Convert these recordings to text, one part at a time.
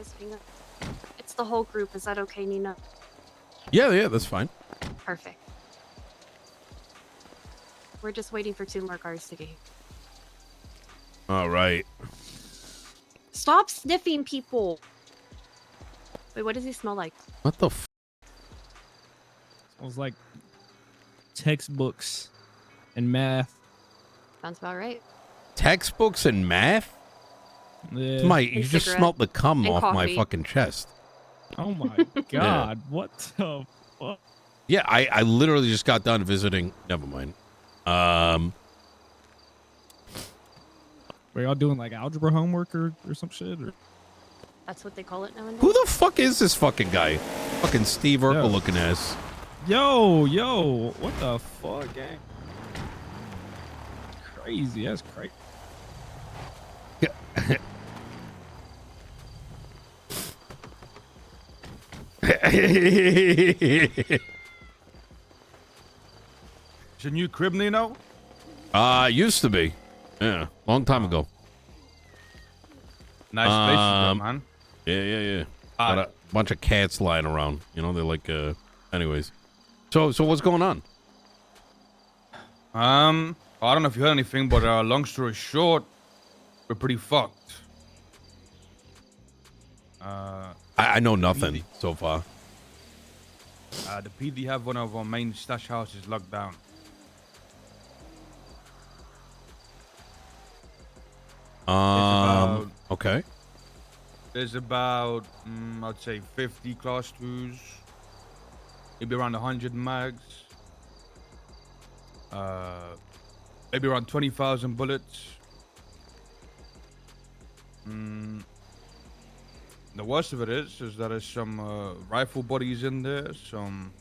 guys being up? It's the whole group. Is that okay, Nino? Yeah, that's fine. Perfect. We're just waiting for 2 more guards to get here. All right. Stop sniffing people. Wait, what does he smell like? What the f? Smells like textbooks and math. Sounds about right. Textbooks and math? Yeah. You just smelled the cum off my fucking chest. Oh my god! What the fuck? Yeah, I literally just got done visiting. Never mind. Were y'all doing like algebra homework or some shit? Or? That's what they call it nowadays. Who the fuck is this fucking guy? Fucking Steve Urkel looking ass. Yo, what the fuck, gang? Crazy, that's crazy. It's your new crib, Nino? Used to be. Yeah, long time ago. Nice place, man. Yeah. Got a bunch of cats lying around. You know, they're like, anyways. So what's going on? I don't know if you heard anything, but long story short, we're pretty fucked. I know nothing so far. The PD have one of our main stash houses locked down. Okay. There's about, I'd say 50 class 2s, maybe around 100 mags, maybe around 20,000 bullets. The worst of it is that there's some rifle bodies in there, some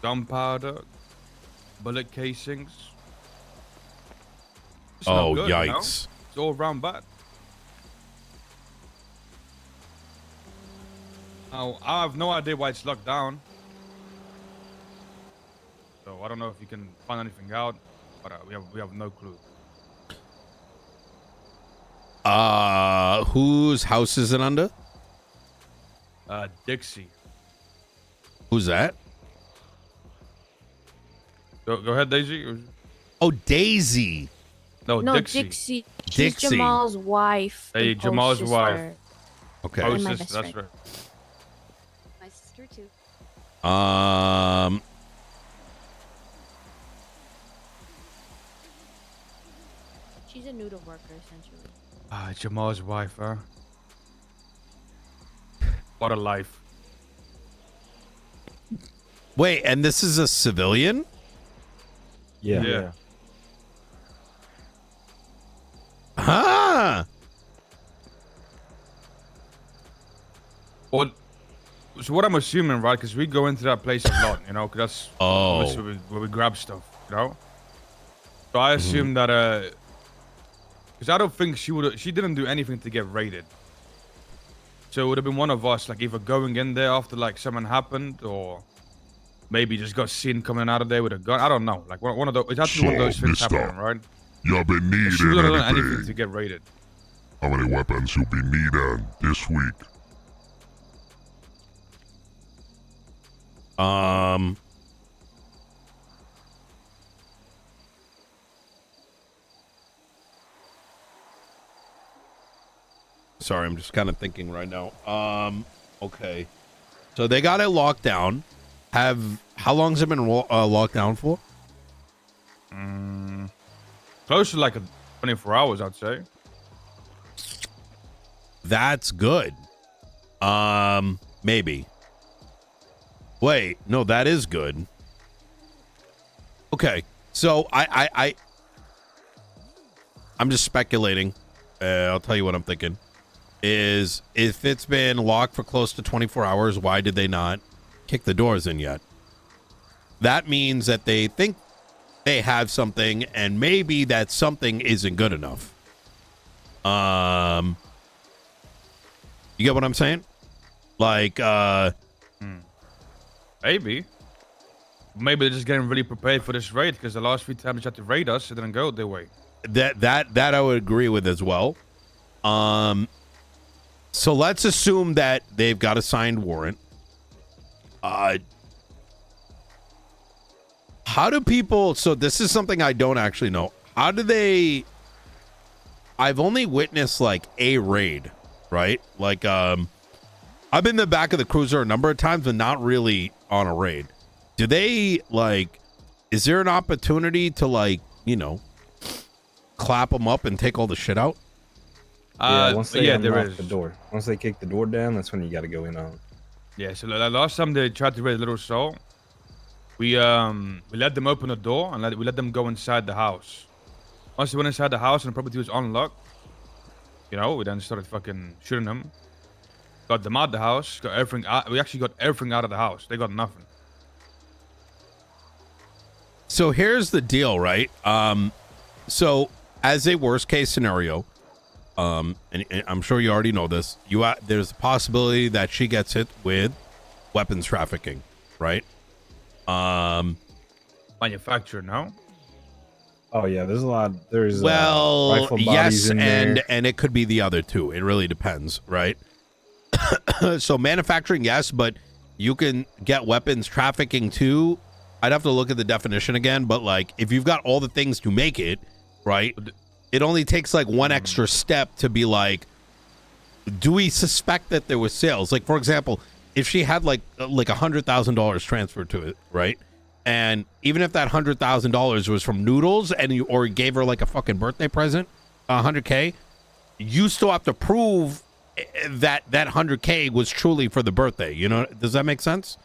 gunpowder, bullet casings. It's oh, good, yikes. you know? It's all round bad. Now, I have no idea why it's locked down. So I don't know if you can find anything out, but we have no clue. Whose house is it under? Dixie. Who's that? Go ahead, Daisy. Oh, Daisy. No, Dixie. She's Dixie. Jamal's wife. Hey, Jamal's wife. Okay. Oh, And my sister, best that's friend. right. My sister too. She's a noodle worker, essentially. Jamal's wife, huh? What a life. Wait, and this is a civilian? Yeah. Huh? Well, so what I'm assuming, right? Because we go into that place a lot, you know, because that's obviously where we grab stuff, you know. So I assume that because I don't think she didn't do anything to get raided. So it would have been one of us, like either going in there after like something happened, or maybe just got seen coming out of there with a gun. I don't know, like one of those. It has to be one of those things happening, right? Y'all been needing She would have done anything to get raided. How many weapons you be needing this week? Sorry, I'm just kind of thinking right now. Okay. So they got it locked down. How long has it been locked down for? Close to like 24 hours, I'd say. That's good. Maybe. Wait, no, that is good. Okay, so I'm just speculating. I'll tell you what I'm thinking. Is if it's been locked for close to 24 hours, why did they not kick the doors in yet? That means that they think they have something, and maybe that something isn't good enough. You get what I'm saying? Like, Maybe they're just getting really prepared for this raid, because the last few times they tried to raid us, it didn't go their way. that I would agree with as well. So let's assume that they've got a signed warrant. How do people, so this is something I don't actually know. How do they, I've only witnessed like a raid, right? Like, I've been in the back of the cruiser a number of times, but not really on a raid. Do they like, is there an opportunity to like, you know, clap them up and take all the shit out? Once they there unlock is. the door. Once they kick the door down, that's when you got to go in on. Yeah, so like, last time they tried to raid Little Soul, we let them open the door and we let them go inside the house. Once they went inside the house and the property was unlocked, you know, we then started fucking shooting them. Got them out the house, got everything out. We actually got everything out of the house. They got nothing. So here's the deal, right? So as a worst case scenario, and I'm sure you already know this, there's a possibility that she gets hit with weapons trafficking, right? Manufacturer, no? Oh yeah, there's a lot. There's well, rifle bodies yes, in there. and it could be the other two. It really depends, right? So manufacturing, yes, but you can get weapons trafficking too. I'd have to look at the definition again, but like if you've got all the things to make it, right? It only takes like one extra step to be like, do we suspect that there was sales? Like, for example, if she had like $100,000 transferred to it, right? And even if that $100,000 was from Noodles and you gave her like a fucking birthday present, $100K, you still have to prove that $100K was truly for the birthday. You know, does that make sense?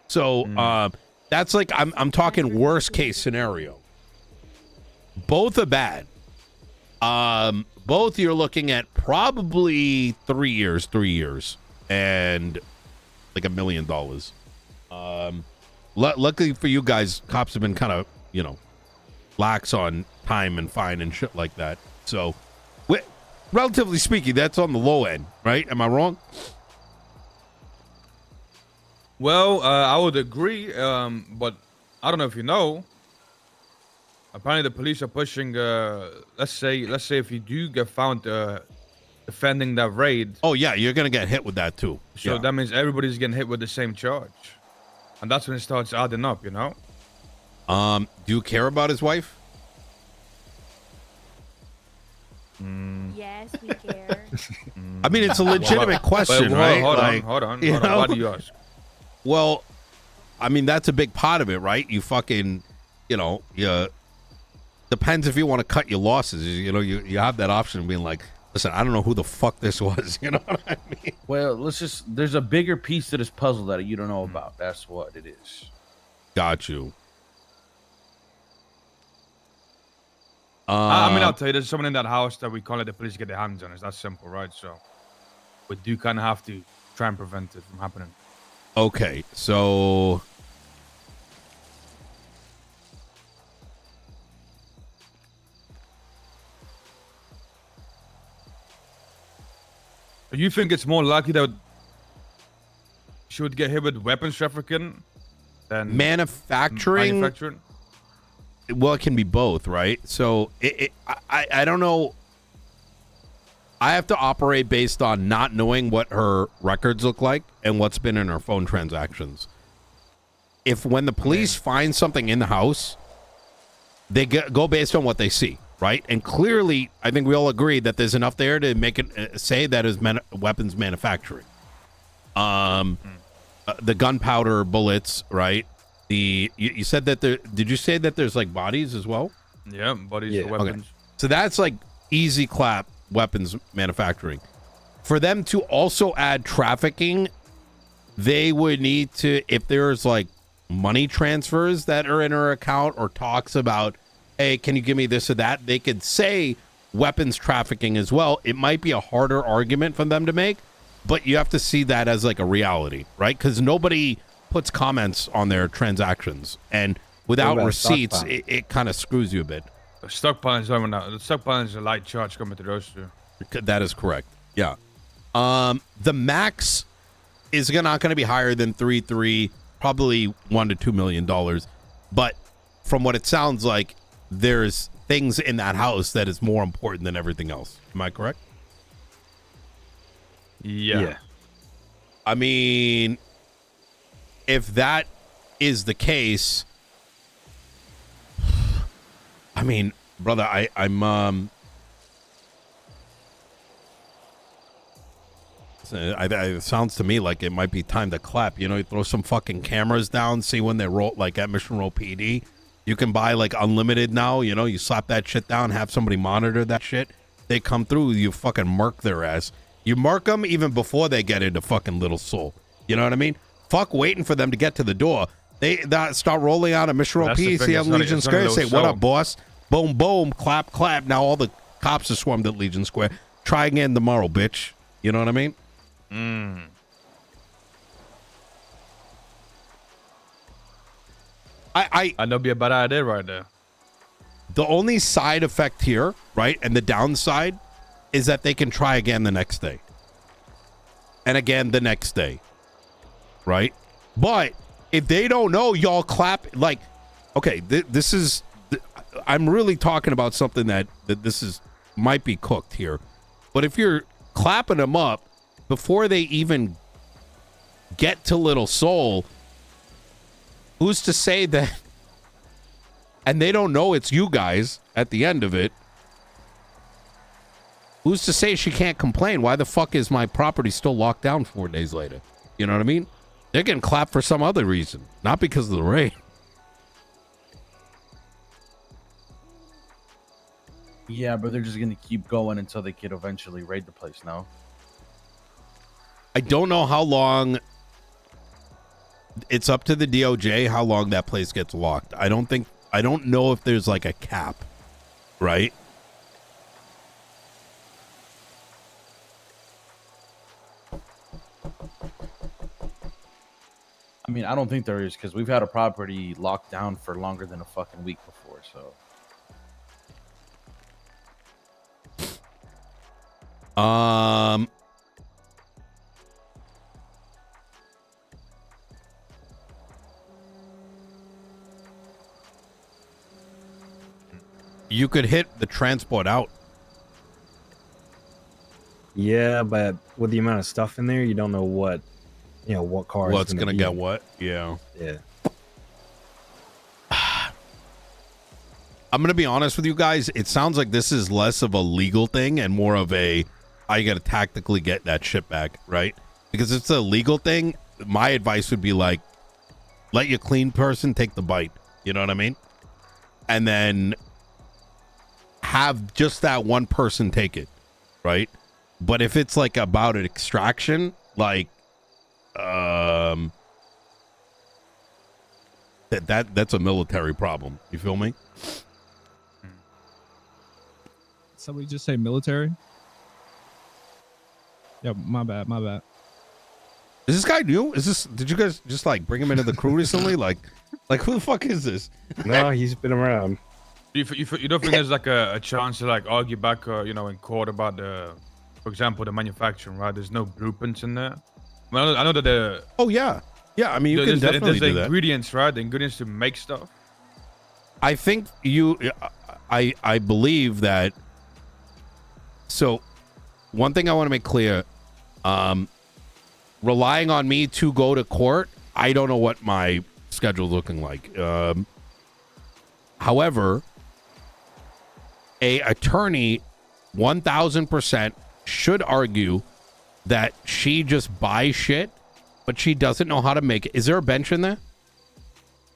So that's like I'm talking worst case scenario. Both are bad. Both you're looking at probably 3 years and like $1 million. Luckily for you guys, cops have been kind of, you know, lax on time and fine and shit like that. So relatively speaking, that's on the low end, right? Am I wrong? Well, I would agree, but I don't know if you know. Apparently, the police are pushing. Let's say if you do get found defending that raid. Oh yeah, you're gonna get hit with that too. So that means everybody's getting hit with the same charge, and that's when it starts adding up. You know. Do you care about his wife? Yes, we care. I mean, it's a legitimate question, right? Hold Like, on. you know? Why do you ask? Well, I mean, that's a big part of it, right? You fucking, you know, depends if you want to cut your losses. You know, you have that option of being like, listen, I don't know who the fuck this was. You know what I mean? Well, there's a bigger piece to this puzzle that you don't know about. That's what it is. Got you. I mean, I'll tell you, there's someone in that house that we can't let the police get their hands on. It's that simple, right? So we do kind of have to try and prevent it from happening. Okay, so You think it's more likely that she would get hit with weapons trafficking than manufacturing? Well, it can be both, right? So I don't know. I have to operate based on not knowing what her records look like and what's been in her phone transactions. If when the police find something in the house, they go based on what they see, right? And clearly, I think we all agree that there's enough there to make it say that is weapons manufacturing. The gunpowder bullets, right? You said that there. Did you say that there's like bodies as well? Yeah, bodies for weapons. Okay. So that's like easy clap weapons manufacturing. For them to also add trafficking, they would need to, if there's like money transfers that are in her account or talks about, hey, can you give me this or that? They could say weapons trafficking as well. It might be a harder argument for them to make, but you have to see that as like a reality, right? Because nobody puts comments on their transactions, and without receipts, it kind of screws you a bit. The stockpiling is a light charge coming to those two. That is correct. Yeah. The max is not going to be higher than 3.3, probably $1 to $2 million. But from what it sounds like, there's things in that house that is more important than everything else. Am I correct? Yeah. I mean, if that is the case, I mean, brother, I'm it sounds to me like it might be time to clap. You throw some fucking cameras down, see when they roll, like at Mission Row PD. You can buy like unlimited now. You slap that shit down, have somebody monitor that shit. They come through, you fucking murk their ass. You murk them even before they get into fucking Little Soul. You know what I mean? Fuck waiting for them to get to the door. They start rolling out a Mission Row PD, see on Legion Square, say, what up, boss? Boom, boom, clap, clap. Now all the cops are swarmed at Legion Square. Try again tomorrow, bitch. You know what I mean? I know be a bad idea right there. The only side effect here, right, and the downside is that they can try again the next day. And again the next day. Right? But if they don't know, y'all clap like, okay, this is, I'm really talking about something that this is, might be cooked here. But if you're clapping them up before they even get to Little Soul, who's to say that, and they don't know it's you guys at the end of it, who's to say she can't complain? Why the fuck is my property still locked down 4 days later? You know what I mean? They're getting clapped for some other reason, not because of the rain. Yeah, but they're just going to keep going until they could eventually raid the place now. I don't know how long. It's up to the DOJ how long that place gets locked. I don't know if there's like a cap, right? I mean, I don't think there is, because we've had a property locked down for longer than a fucking week before, so. You could hit the transport out. Yeah, but with the amount of stuff in there, you don't know what car What's is gonna get what? Yeah. Yeah. I'm gonna be honest with you guys. It sounds like this is less of a legal thing and more of a, I gotta tactically get that shit back, right? Because it's a legal thing. My advice would be like, let your clean person take the bite. You know what I mean? And then have just that one person take it, right? But if it's like about an extraction, like, that's a military problem. You feel me? Somebody just say military? Yeah, my bad. Is this guy new? Did you guys just like bring him into the crew recently? like who the fuck is this? No, he's been around. You don't think there's like a chance to like argue back, in court about for example, the manufacturing, right? There's no blueprints in there. I know that the. Oh yeah. I mean, you can definitely do the that. Ingredients, right? The ingredients to make stuff. I think I believe that. So, one thing I want to make clear, relying on me to go to court, I don't know what my schedule's looking like. However, a attorney 1000% should argue that she just buys shit, but she doesn't know how to make it. Is there a bench in there?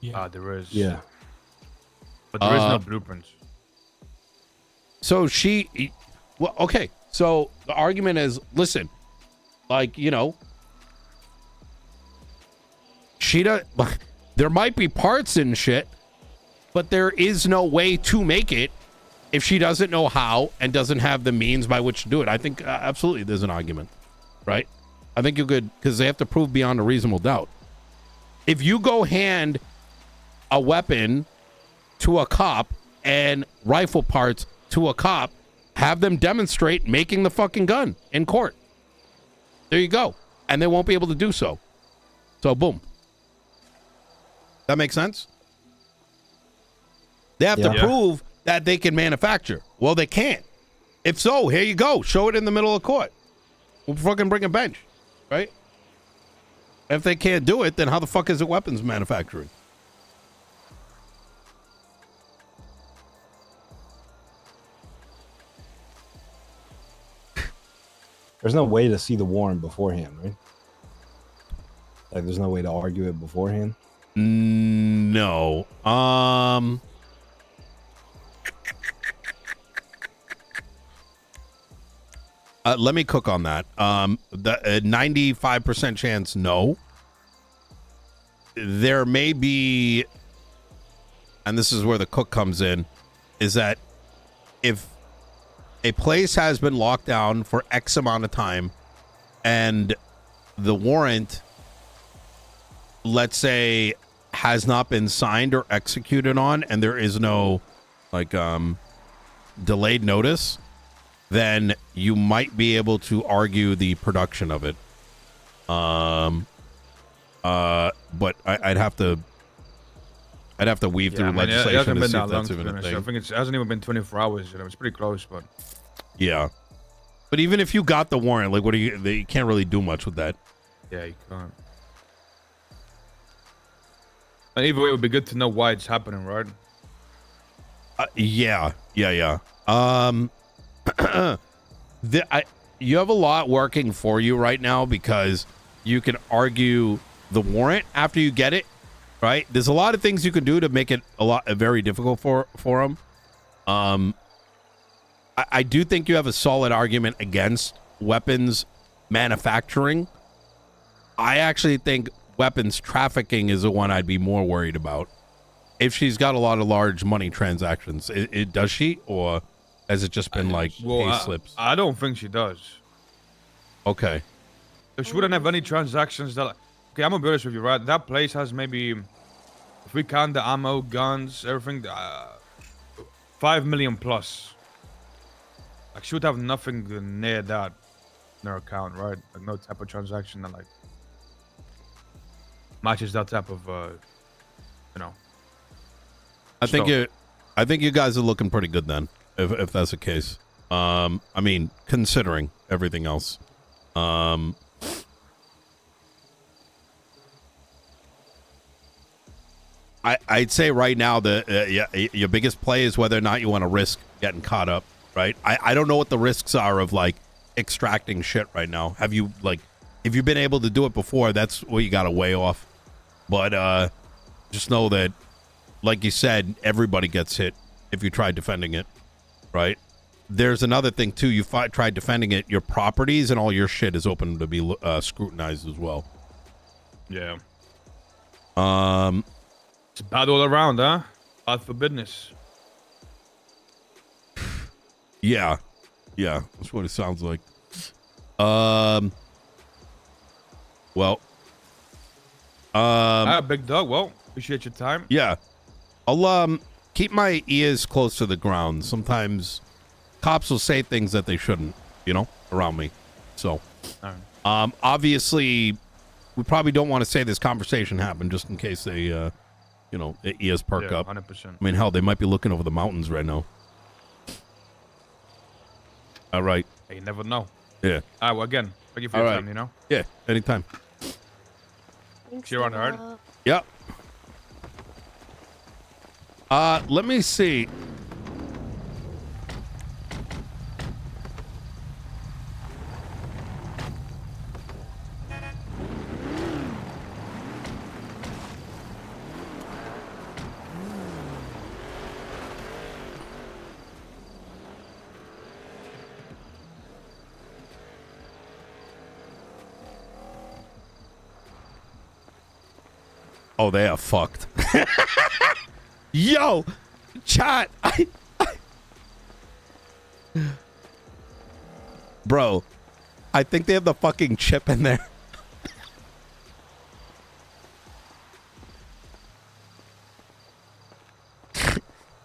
Yeah. There is. Yeah. But there is no blueprints. So well, okay. So the argument is, listen, like, there might be parts and shit, but there is no way to make it if she doesn't know how and doesn't have the means by which to do it. I think absolutely there's an argument, right? I think you could, because they have to prove beyond a reasonable doubt. If you go hand a weapon to a cop and rifle parts to a cop, have them demonstrate making the fucking gun in court. There you go. And they won't be able to do so. So boom. That makes sense? They have to prove that they can manufacture. Well, they can't. If so, here you go. Show it in the middle of court. we'll fucking bring a bench, right? If they can't do it, then how the fuck is it weapons manufacturing? There's no way to see the warrant beforehand, right? Like, there's no way to argue it beforehand. No. Let me cook on that. The 95% chance, no. There may be, and this is where the cook comes in, is that if a place has been locked down for X amount of time and the warrant, let's say, has not been signed or executed on, and there is no like delayed notice, then you might be able to argue the production of it. But I'd have to weave through legislation it hasn't to been see that if long, that's to be even a honest. I thing. think it hasn't even been 24 hours. You know, it's pretty close, but Yeah, but even if you got the warrant, like, what do you can't really do much with that. yeah, you can't. And either way, it would be good to know why it's happening, right? Yeah. You have a lot working for you right now because you can argue the warrant after you get it, right? There's a lot of things you can do to make it very difficult for them. I do think you have a solid argument against weapons manufacturing. I actually think weapons trafficking is the one I'd be more worried about. If she's got a lot of large money transactions, does she, or has it just been like pay slips? I don't think she does. Okay. She wouldn't have any transactions that. Okay, I'm gonna be honest with you, right? That place has maybe, if we count the ammo, guns, everything, 5 million plus. Like, she would have nothing near that in her account, right? Like, no type of transaction that like matches that type of, you know. I think you guys are looking pretty good then, if that's the case. I mean, considering everything else. I'd say right now your biggest play is whether or not you want to risk getting caught up, right? I don't know what the risks are of like extracting shit right now. Have you if you've been able to do it before, that's what you got to weigh off. But just know that, like you said, everybody gets hit if you try defending it, right? There's another thing too. You tried defending it, your properties and all your shit is open to be scrutinized as well. Yeah. It's bad all around, huh? Bad for business. Yeah, that's what it sounds like. Well, Big dog. Well, appreciate your time. yeah, I'll keep my ears close to the ground. Sometimes cops will say things that they shouldn't, around me. So, obviously, we probably don't want to say this conversation happened just in case they, their ears perk up. 100%. I mean, hell, they might be looking over the mountains right now. All right. Hey, you never know. Yeah. All right, well, again, thank you for All your right. time, Yeah, anytime. Thanks, You're on Nino. hard. Yep. Let me see. Oh, they are fucked. Yo, chat. Bro, I think they have the fucking chip in there.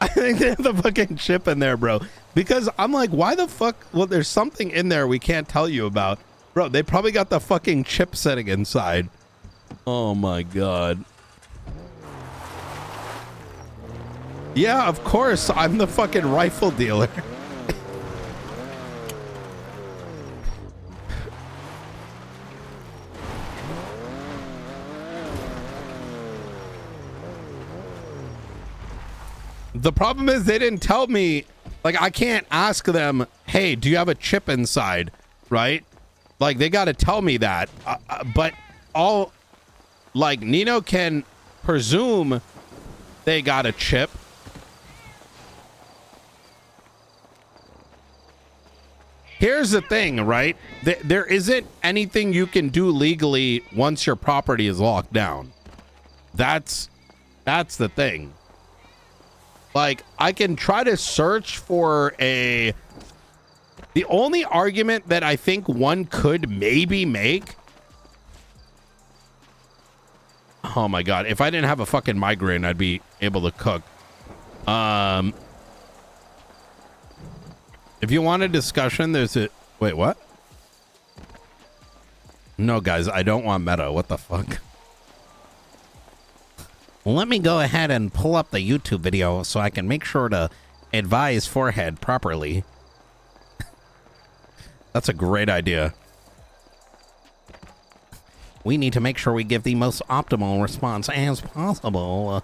I think they have the fucking chip in there, bro. Because I'm like, why the fuck? Well, there's something in there we can't tell you about. Bro, they probably got the fucking chip sitting inside. Oh my god. Yeah, of course. I'm the fucking rifle dealer. The problem is they didn't tell me. Like, I can't ask them, hey, do you have a chip inside? Right? Like, they got to tell me that. But all, like, Nino can presume they got a chip. Here's the thing, right? There isn't anything you can do legally once your property is locked down. That's the thing. Like, I can try to search for the only argument that I think one could maybe make. Oh my God. If I didn't have a fucking migraine, I'd be able to cook. If you want a discussion, there's a... Wait, what? No, guys, I don't want meta. What the fuck? Let me go ahead and pull up the YouTube video so I can make sure to advise Forehead properly. That's a great idea. We need to make sure we give the most optimal response as possible.